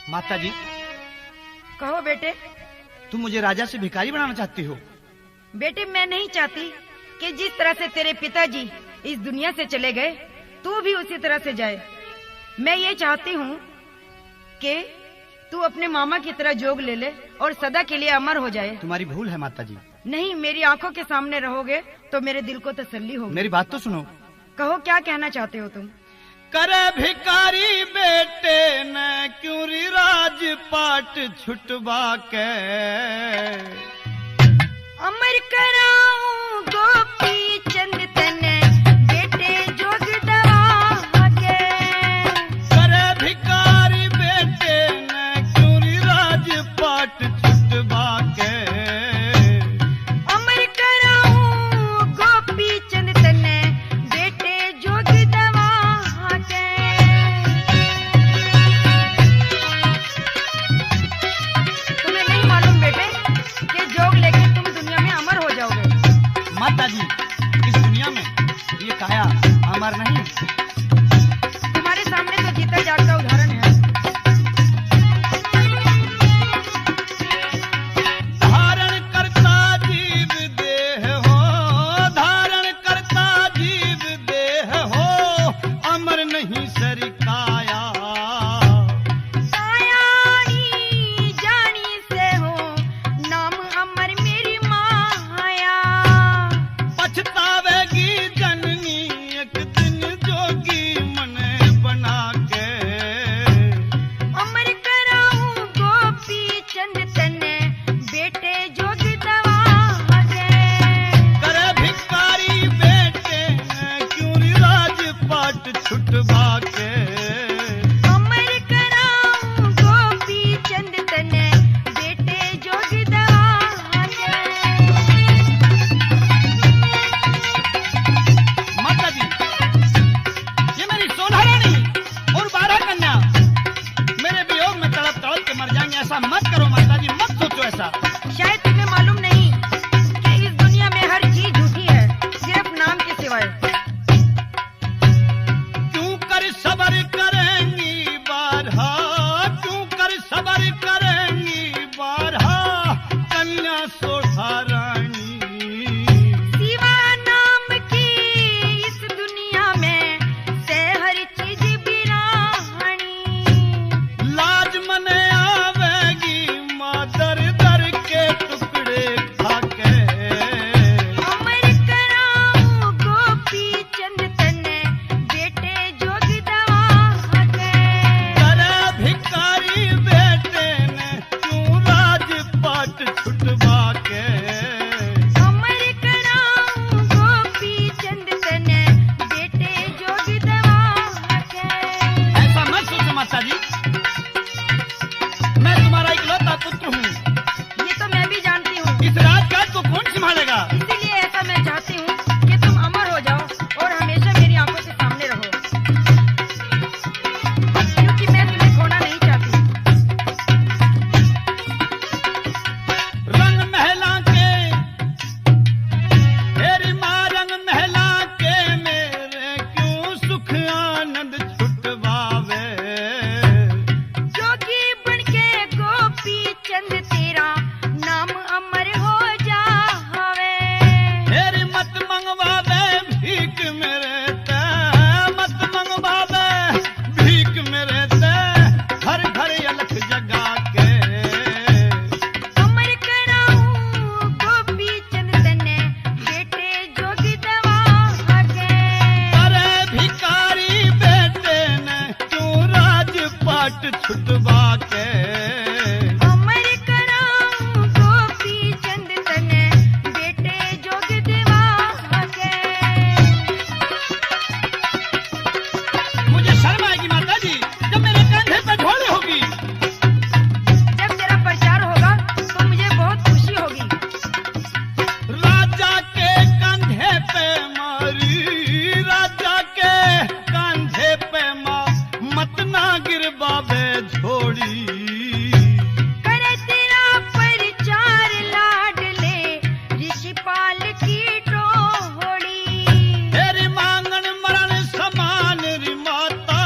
माता जी, कहो बेटे। तुम मुझे राजा से भिखारी बनाना चाहती हो? बेटे, मैं नहीं चाहती कि जिस तरह से तेरे पिताजी इस दुनिया से चले गए तू भी उसी तरह से जाए। मैं ये चाहती हूँ कि तू अपने मामा की तरह जोग ले ले और सदा के लिए अमर हो जाए। तुम्हारी भूल है माता जी। नहीं, मेरी आंखों के सामने रहोगे तो मेरे दिल को तसल्ली होगी। मेरी बात तो सुनो। कहो, क्या कहना चाहते हो तुम? करे भिखारी बेटे न क्यों री राजपाट छुटवा के, अमर कराऊं गोपी चंद तने बेटे जोग दवा के। करे भिखारी बेटे न क्यों री राजपाट छुटवा के, अमर कराऊं गोपी चंद तने बेटे जोग दवा के। तुम्हें नहीं मालूम बेटे कि जोग लेके तुम दुनिया में अमर हो जाओगे। माता जी, इस दुनिया में ये काया अमर नहीं। तुम्हारे सामने तो जीता जागता उदाहरण है। धारण करता जीव देह हो, धारण करता जीव देह हो, अमर नहीं सर काया। कायानी जानी से हो नाम अमर मेरी माया। पछतावेगी जननी एक दिन जोगी मने बना के, अमर कराऊं गोपी चंद तने बेटे जोग दवा के। करे भिखारी बेटे न क्यों री राजपाट छुटवा के, अमर कराऊं गोपी चंद तने बेटे जोग दवा के। माता जी, ये मेरी 16 रानी और 12 कन्या मेरे वियोग में तड़प तड़प के मर जाएंगे। ऐसा मत करो माता जी, मत सोचो ऐसा। शायद तुम्हें मालूम नहीं कि इस दुनिया में हर चीज झूठी है सिर्फ नाम के सिवाय। क्यों कर सबर करेंगी बारहा, क्यों कर सबर करेंगी बारहा, कन्या 16 रानी। सिवा नाम की इस दुनिया में से हर चीज बिरानी। लाज मने आवेगी मादर दर के टुकड़े खाके, अमर कराऊं गोपी चंद तने बेटे जोग दवा के। करे भिखारी बेटे ने क्यों राजपाट छुटवा के, अमर कराऊं गोपी चंद तने बेटे जोग दवा के। ऐसा मत सोचो माता जी, मैं तुम्हारा इकलौता पुत्र हूँ। ये तो मैं भी जानती हूँ, इस राजकाज को कौन संभालेगा? इसीलिए ऐसा मैं चाहती हूँ कि तुम अमर हो जाओ और हमेशा मेरी आंखों के सामने रहो, क्योंकि मैं तुम्हें खोना नहीं चाहती। रंग महला के तेरी माँ, रंग महला के मेरे क्यों सुख आनंद छुटवावे, जोगी बनके गोपी चंद तेरा नाम अमर हो जावे। तेरी मत मंगवावे भीख मेरे ते, मत मंगवावे भीख मेरे ते, घर घर अलख जगा के, अमर कराऊं गोपी चंद तने बेटे जोगी दवा के। अरे भिखारी बेटे ने क्यों राजपाट छुटवा के, अमर कराऊं गोपी चंद तने बेटे जोग दवा के। मुझे शर्म आएगी माता जी जब मेरे कंधे पे झोली होगी। जब तेरा प्रचार होगा तो मुझे बहुत खुशी होगी। राजा के कंधे पे मारी, राजा के कंधे पे माँ, मत ना गिर बाबे झोड़ी। करे तेरा प्रचार लाडले ऋषिपाल की टोहड़ी। तेरी मांगन मरण समान री माता,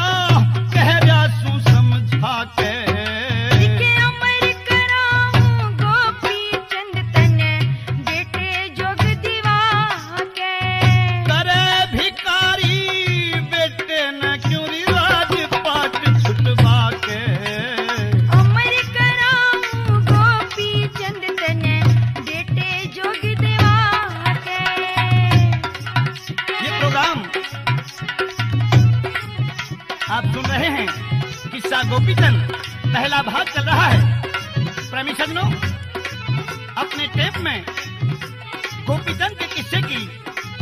कह रहा सू समझा के, किस्सा गोपीचंद पहला भाग चल रहा है। प्रेमी सजनों, अपने टेप में गोपीचंद के किस्से की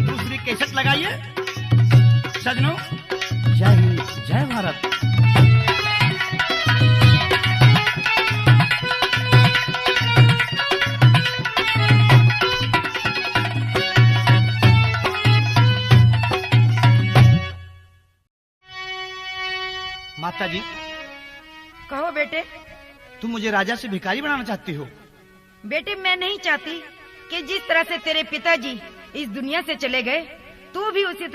दूसरी कैसेट लगाइए। सजनों, जय हिंद, जय भारत। माता जी, कहो बेटे। तुम मुझे राजा से भिखारी बनाना चाहती हो? बेटे, मैं नहीं चाहती कि जिस तरह से तेरे पिताजी इस दुनिया से चले गए, तू भी उसी